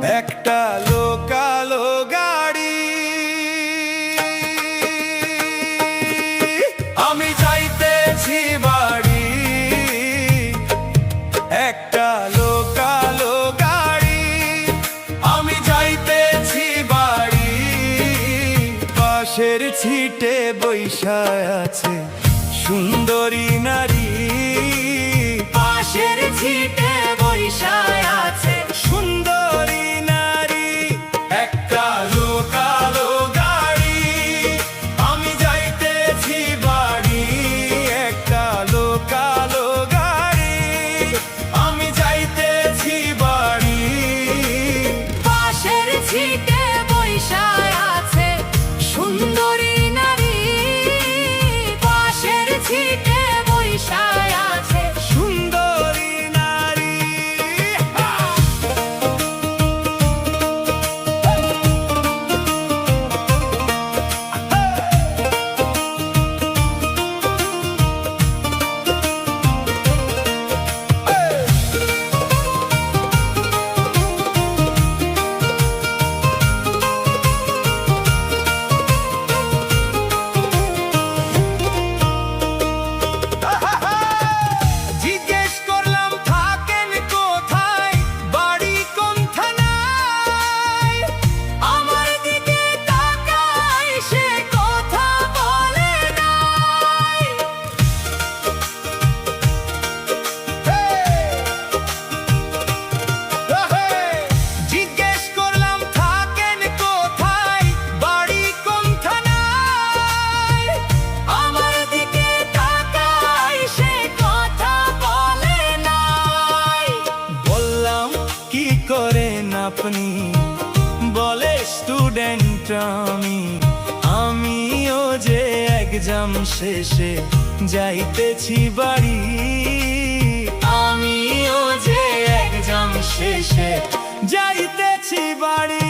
একটা লোকালো গাড়ি আমি যাইতেছি বাড়ি। একটা লোকালো গাড়ি আমি যাইতেছি বাড়ি। পাশের ছিটে বৈশা আছে সুন্দরী নারী। পাশের ছিটে বৈশা আছে সুন্দরী নারী। একটা লোকালো গাড়ি আমি যাইতেছি বাড়ি। একটা লোকালো গাড়ি আমি যাইতেছি বাড়ি। পাশের ছিটে বৈশা আছে সুন্দরী নারী। পাশের ছিটে বৈশা আছে সুন্দরী নারী। জিজ্ঞেস করলাম থাকেন কোথায়, বাড়ি কোন থানায়। আমার দিকে তাকায় সে কথা বলে নাই। জিজ্ঞেস করলাম থাকেন কোথায়, বাড়ি কোন থানায়। আমার দিকে তাকায় সে কথা বলে নাই। বললাম কি করেন আপনি, বলে স্টুডেন্ট আমি। আমিও যে এক্সাম শেষে যাইতেছি বাড়ি। আমিও যে এক্সাম শেষে যাইতেছি বাড়ি।